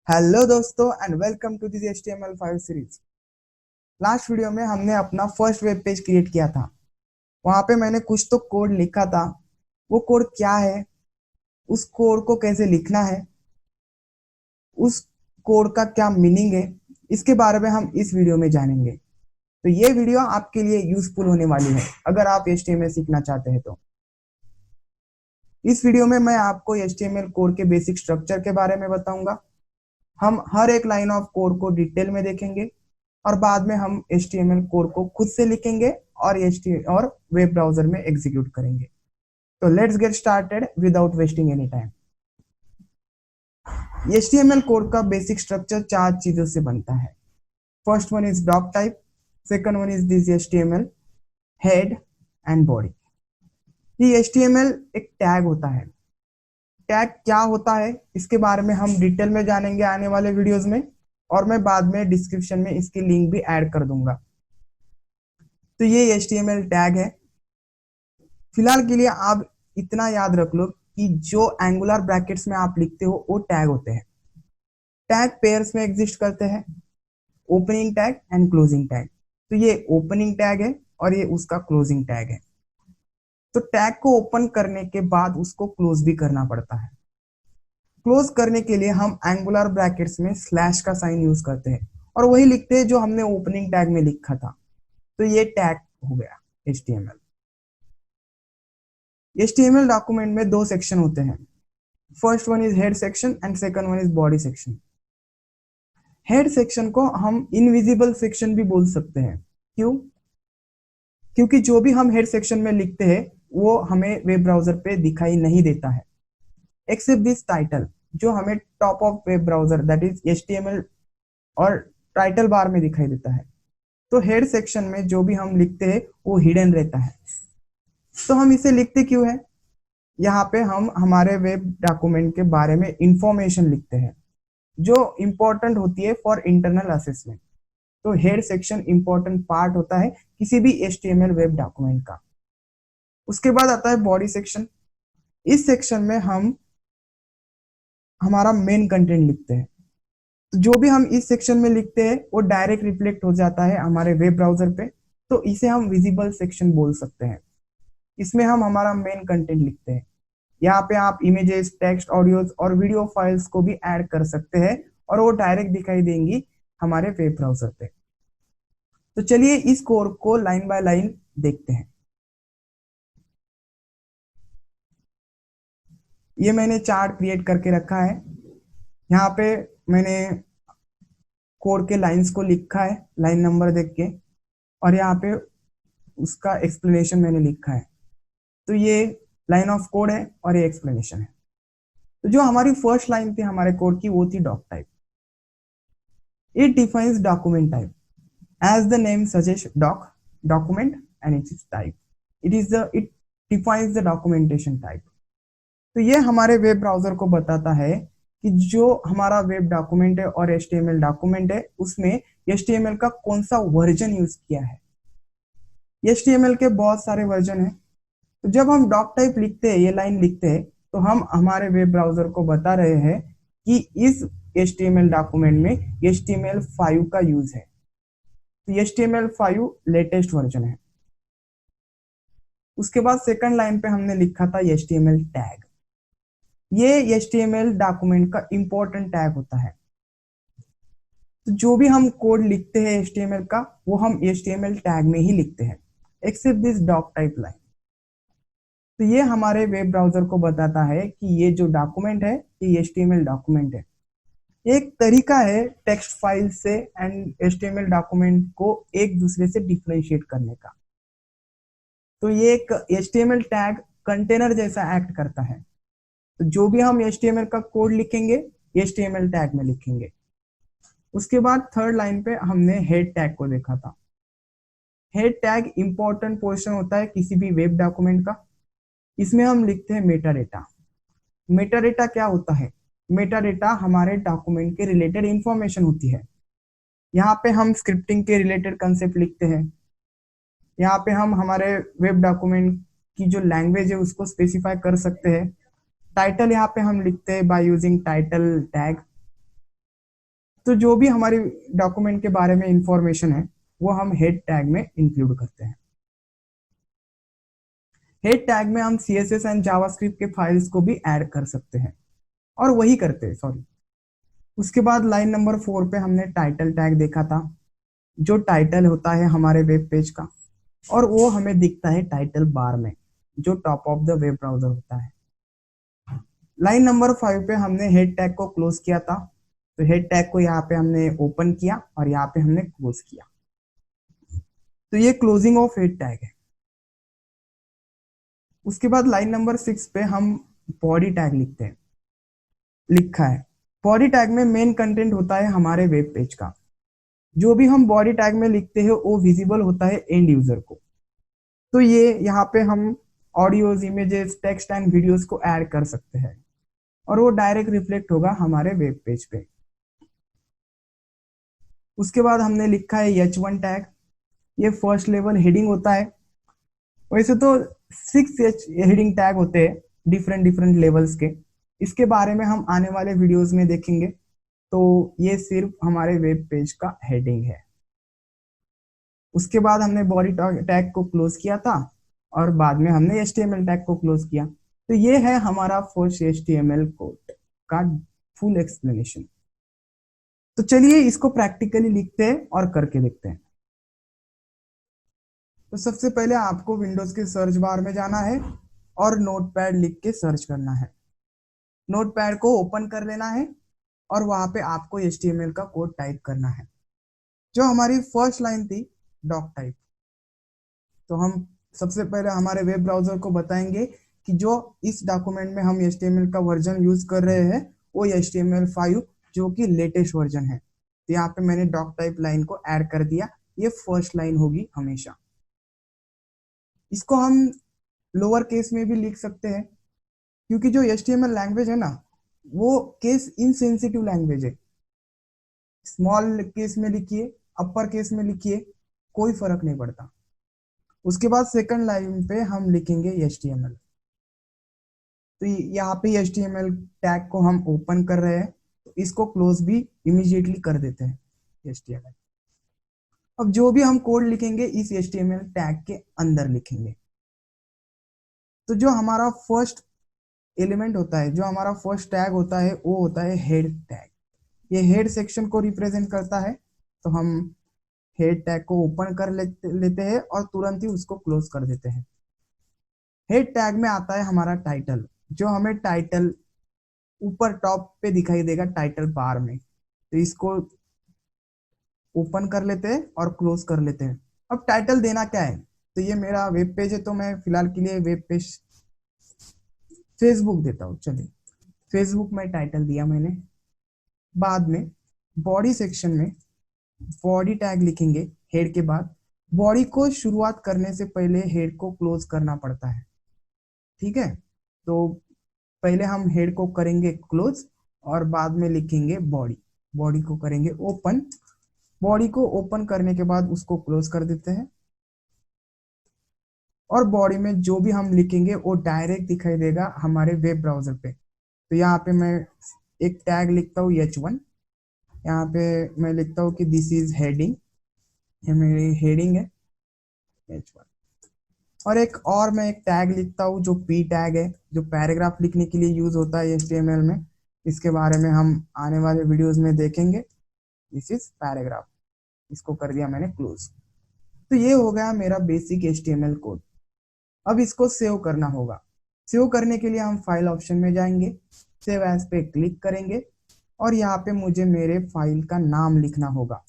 Hello दोस्तों and welcome to this HTML5 series. Last video में हमने अपना फर्स्ट वेब पेज क्रिएट किया था। वहां पे मैंने कुछ तो कोड लिखा था। वो कोड क्या है, उस कोड को कैसे लिखना है, उस कोड का क्या मीनिंग है, इसके बारे में हम इस वीडियो में जानेंगे। तो ये वीडियो आपके लिए यूजफुल होने वाली है अगर आप HTML सीखना चाहते हैं तो। इस वीडियो में मैं आपको HTML कोड के बेसिक स्ट्रक्चर के बारे में बताऊंगा। हम हर एक लाइन ऑफ कोड को डिटेल में देखेंगे और बाद में हम HTML कोड को खुद से लिखेंगे और HTML और वेब ब्राउजर में एग्जीक्यूट करेंगे। तो let's get started without wasting any time. HTML code का बेसिक स्ट्रक्चर चार चीजों से बनता है। First one is doctype, second one is this HTML head and body. ये HTML एक टैग होता है। टैग क्या होता है इसके बारे में हम डिटेल में जानेंगे आने वाले वीडियोस में, और मैं बाद में डिस्क्रिप्शन में इसकी लिंक भी ऐड कर दूंगा। तो ये HTML टैग है। फिलहाल के लिए आप इतना याद रख लो कि जो एंगुलर ब्रैकेट्स में आप लिखते हो वो टैग होते हैं। टैग पेयर्स में एग्जिस्ट करते हैं, opening tag and closing tag. तो ये ओपनिंग टैग है और ये उसका क्लोजिंग टैग है। तो टैग को ओपन करने के बाद उसको क्लोज भी करना पड़ता है। क्लोज करने के लिए हम एंगुलर ब्रैकेट्स में स्लैश का साइन यूज करते हैं और वही लिखते हैं जो हमने ओपनिंग टैग में लिखा था। तो ये टैग हो गया HTML। HTML डॉक्यूमेंट में दो सेक्शन होते हैं। First one is head section and second one is body section. Head section को हम इनविजिबल सेक्शन भी बोल सकते हैं। क्यों? क्योंकि जो भी हम हेड सेक्शन में लिखते हैं वो हमें वेब ब्राउजर पे दिखाई नहीं देता है, एक्सेप्ट दिस टाइटल जो हमें top of web browser that is HTML और टाइटल बार में दिखाई देता है। तो हेड सेक्शन में जो भी हम लिखते हैं वो हिडन रहता है। तो हम इसे लिखते क्यों है? यहाँ पे हम हमारे वेब डॉक्यूमेंट के बारे में इंफॉर्मेशन लिखते हैं जो इंपॉर्टेंट होती है फॉर इंटरनल असेसमेंट। तो हेड सेक्शन इंपॉर्टेंट पार्ट होता है किसी भी HTML वेब डॉक्यूमेंट का। उसके बाद आता है बॉडी सेक्शन। इस सेक्शन में हम हमारा मेन कंटेंट लिखते हैं। तो जो भी हम इस सेक्शन में लिखते हैं वो डायरेक्ट रिफ्लेक्ट हो जाता है हमारे वेब ब्राउजर पे। तो इसे हम विजिबल सेक्शन बोल सकते हैं। इसमें हम हमारा मेन कंटेंट लिखते हैं। यहाँ पे आप इमेजेस, टेक्स्ट, ऑडियोज और वीडियो फाइल्स को भी ऐड कर सकते हैं और वो डायरेक्ट दिखाई देंगी हमारे वेब ब्राउजर पे। तो चलिए इस कोड को लाइन बाय लाइन देखते हैं। ये मैंने चार्ट क्रिएट करके रखा है। यहाँ पे मैंने कोड के लाइंस को लिखा है लाइन नंबर देख के, और यहाँ पे उसका एक्सप्लेनेशन मैंने लिखा है। तो ये लाइन ऑफ कोड है और ये एक्सप्लेनेशन है। तो जो हमारी फर्स्ट लाइन थी हमारे कोड की वो थी doctype. It defines document type as the name suggests document and its type. It defines the documentation type. तो ये हमारे वेब ब्राउजर को बताता है कि जो हमारा वेब डॉक्यूमेंट है और HTML डॉक्यूमेंट है उसमें HTML का कौन सा वर्जन यूज किया है। HTML के बहुत सारे वर्जन है। तो जब हम डॉक टाइप लिखते हैं, ये लाइन लिखते हैं, तो हम हमारे वेब ब्राउजर को बता रहे हैं कि इस HTML डॉक्यूमेंट में HTML5 का यूज है। तो HTML5 लेटेस्ट वर्जन है। उसके बाद सेकंड लाइन पे हमने लिखा था HTML टैग। ये HTML डॉक्यूमेंट का इंपॉर्टेंट टैग होता है। तो जो भी हम कोड लिखते हैं HTML का वो हम HTML टैग में ही लिखते हैं, except this doctype line. तो ये हमारे वेब ब्राउजर को बताता है कि ये जो डॉक्यूमेंट है ये HTML डॉक्यूमेंट है। एक तरीका है टेक्स्ट फाइल से एंड HTML डॉक्यूमेंट को एक दूसरे से डिफरेंशिएट करने का। तो ये एक HTML टैग कंटेनर जैसा एक्ट करता है। तो जो भी हम HTML का कोड लिखेंगे HTML टैग में लिखेंगे। उसके बाद थर्ड लाइन पे हमने हेड टैग को देखा था। हेड टैग इंपॉर्टेंट पोर्शन होता है किसी भी वेब डॉक्यूमेंट का। इसमें हम लिखते हैं मेटा डेटा। मेटा डेटा क्या होता है? मेटा डेटा हमारे डॉक्यूमेंट के रिलेटेड इंफॉर्मेशन होती है। यहाँ पे हम स्क्रिप्टिंग के रिलेटेड कंसेप्ट लिखते हैं। यहाँ पे हम हमारे वेब डॉक्यूमेंट की जो लैंग्वेज है उसको स्पेसिफाई कर सकते हैं। टाइटल यहाँ पे हम लिखते हैं बाय यूजिंग टाइटल टैग। तो जो भी हमारी डॉक्यूमेंट के बारे में इंफॉर्मेशन है वो हम हेड टैग में इंक्लूड करते हैं। हेड टैग में हम CSS एंड जावास्क्रिप्ट के फाइल्स को भी ऐड कर सकते हैं, और वही करते हैं, सॉरी। उसके बाद लाइन नंबर 4 पे हमने टाइटल टैग देखा था, जो टाइटल होता है हमारे वेब पेज का, और वो हमें दिखता है टाइटल बार में, जो top of the web browser होता है। लाइन नंबर 5 पे हमने हेड टैग को क्लोज किया था, तो हेड टैग को यहाँ पे हमने ओपन किया और यहाँ पे हमने क्लोज किया, तो ये क्लोजिंग ऑफ हेड टैग है। उसके बाद लाइन नंबर 6 पे हम बॉडी टैग लिखते हैं, लिखा है। बॉडी टैग में मेन कंटेंट होता है हमारे वेब पेज का। जो भी हम बॉडी टैग में लिखते हैं वो विजिबल होता है एंड यूजर को। तो ये यहाँ पे हम audios, images, text and videos को ऐड कर सकते हैं, और वो डायरेक्ट रिफ्लेक्ट होगा हमारे वेब पेज पे। उसके बाद हमने लिखा है H1 टैग। ये फर्स्ट लेवल हेडिंग होता है। वैसे तो 6 हेडिंग टैग होते हैं डिफरेंट डिफरेंट लेवल्स के, इसके बारे में हम आने वाले वीडियोस में देखेंगे। तो ये सिर्फ हमारे वेब पेज का हेडिंग है। उसके बाद हमने बॉडी टैग को क्लोज किया था, और बाद में हमने HTML टैग को क्लोज किया। तो ये है हमारा फर्स्ट HTML कोड का फुल एक्सप्लेनेशन। तो चलिए इसको प्रैक्टिकली लिखते हैं और करके देखते हैं। तो सबसे पहले आपको विंडोज के सर्च बार में जाना है और नोटपैड लिख के सर्च करना है। नोटपैड को ओपन कर लेना है और वहां पे आपको HTML का कोड टाइप करना है। जो हमारी फर्स्ट लाइन थी, डॉक टाइप, तो हम सबसे पहले हमारे वेब ब्राउजर को बताएंगे कि जो इस डॉक्यूमेंट में हम HTML का वर्जन यूज कर रहे हैं वो HTML5 जो कि लेटेस्ट वर्जन है। तो यहाँ पे मैंने डॉक टाइप लाइन को ऐड कर दिया। ये फर्स्ट लाइन होगी हमेशा। इसको हम लोअर केस में भी लिख सकते हैं, क्योंकि जो HTML लैंग्वेज है ना, वो केस इनसेंसिटिव लैंग्वेज है। स्मॉल केस में लिखिए, अपर केस में लिखिए, कोई फर्क नहीं पड़ता। उसके बाद सेकंड लाइन पे हम लिखेंगे HTML। तो यहाँ पे HTML टैग को हम ओपन कर रहे हैं, तो इसको क्लोज भी इमीडिएटली कर देते हैं HTML। अब जो भी हम कोड लिखेंगे इस HTML टैग के अंदर लिखेंगे। तो जो हमारा फर्स्ट एलिमेंट होता है, जो हमारा फर्स्ट टैग होता है, वो होता है हेड टैग। ये हेड सेक्शन को रिप्रेजेंट करता है। तो हम हेड टैग को ओपन कर लेते हैं और तुरंत ही उसको क्लोज कर देते हैं। हेड टैग में आता है हमारा टाइटल, जो हमें टाइटल ऊपर टॉप पे दिखाई देगा टाइटल बार में। तो इसको ओपन कर लेते हैं और क्लोज कर लेते हैं। अब टाइटल देना क्या है, तो ये मेरा वेब पेज है, तो मैं फिलहाल के लिए वेब पेज फेसबुक देता हूँ। चलिए, फेसबुक में टाइटल दिया मैंने। बाद में बॉडी सेक्शन में बॉडी टैग लिखेंगे हेड के बाद। बॉडी को शुरुआत करने से पहले हेड को क्लोज करना पड़ता है, ठीक है। तो पहले हम हेड को करेंगे क्लोज और बाद में लिखेंगे बॉडी। बॉडी को करेंगे ओपन। बॉडी को ओपन करने के बाद उसको क्लोज कर देते हैं, और बॉडी में जो भी हम लिखेंगे वो डायरेक्ट दिखाई देगा हमारे वेब ब्राउजर पे। तो यहाँ पे मैं एक टैग लिखता हूँ H1। यहाँ पे मैं लिखता हूँ कि दिस इज हेडिंग, ये मेरी हेडिंग है H1। और मैं एक टैग लिखता हूँ जो P टैग है, जो पैराग्राफ लिखने के लिए यूज होता है HTML में। इसके बारे में हम आने वाले वीडियोस में देखेंगे। This is paragraph. इसको कर दिया मैंने क्लोज। तो ये हो गया मेरा बेसिक HTML कोड। अब इसको सेव करना होगा। सेव करने के लिए हम फाइल ऑप्शन में जाएंगे, सेव एज पे क्लिक करेंगे, और यहाँ पे मुझे मेरे फाइल का नाम लिखना होगा।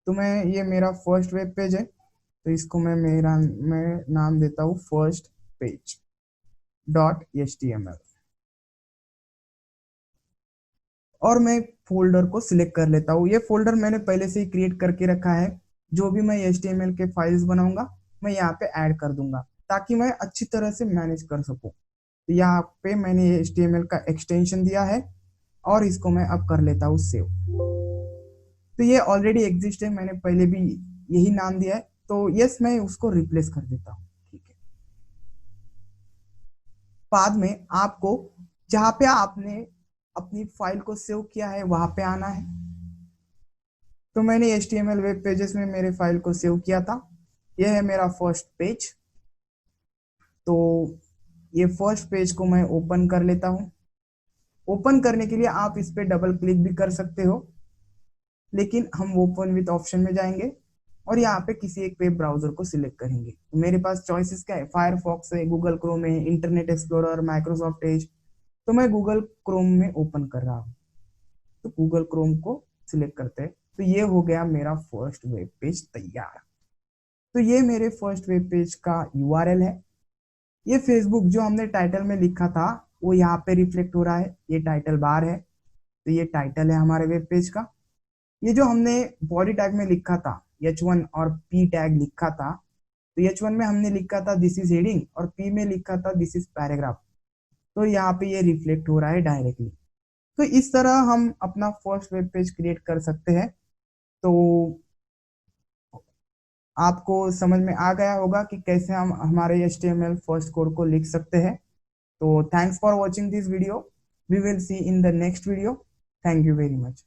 तो ये मेरा फर्स्ट वेब पेज है, तो इसको मैं नाम देता हूँ फर्स्ट पेज .html, और मैं फोल्डर को सिलेक्ट कर लेता हूँ। ये फोल्डर मैंने पहले से ही क्रिएट करके रखा है। जो भी मैं HTML के फाइल्स बनाऊंगा मैं यहाँ पे ऐड कर दूंगा, ताकि मैं अच्छी तरह से मैनेज कर सकूं। तो यहाँ पे मैंने HTML का एक्सटेंशन दिया है, और इसको मैं अब कर लेता हूँ सेव। तो ये ऑलरेडी एग्जिस्ट है, मैंने पहले भी यही नाम दिया है। तो यस, मैं उसको रिप्लेस कर देता हूँ, ठीक है। बाद में आपको जहाँ पे आपने अपनी फाइल को सेव किया है वहां पे आना है। तो मैंने HTML वेब पेजेस में मेरे फाइल को सेव किया था। यह है मेरा फर्स्ट पेज। तो ये फर्स्ट पेज को मैं ओपन कर लेता हूँ। ओपन करने के लिए आप इस पे डबल क्लिक भी कर सकते हो, लेकिन हम ओपन विथ ऑप्शन में जाएंगे और यहाँ पे किसी एक वेब ब्राउजर को सिलेक्ट करेंगे। तो मेरे पास चॉइसेस क्या है, फायरफॉक्स है, गूगल क्रोम है, इंटरनेट एक्सप्लोरर, माइक्रोसॉफ्ट एज। तो मैं गूगल क्रोम में ओपन कर रहा हूँ, तो गूगल क्रोम को सिलेक्ट करते हैं। तो ये हो गया मेरा फर्स्ट वेब पेज तैयार। तो ये मेरे फर्स्ट वेब पेज का यूआरएल है। ये फेसबुक जो हमने टाइटल में लिखा था वो यहाँ पे रिफ्लेक्ट हो रहा है, ये टाइटल बार है। तो ये टाइटल है हमारे वेब पेज का। ये जो हमने बॉडी टैग में लिखा था H1 और P टैग लिखा था, तो H1 में हमने लिखा था दिस इज हेडिंग और P में लिखा था दिस इज पैराग्राफ। तो यहाँ पे ये रिफ्लेक्ट हो रहा है डायरेक्टली। तो इस तरह हम अपना फर्स्ट वेब पेज क्रिएट कर सकते हैं। तो आपको समझ में आ गया होगा कि कैसे हम हमारे HTML फर्स्ट कोड को लिख सकते हैं। तो thanks for watching this video. We will see in the next video. Thank you very much.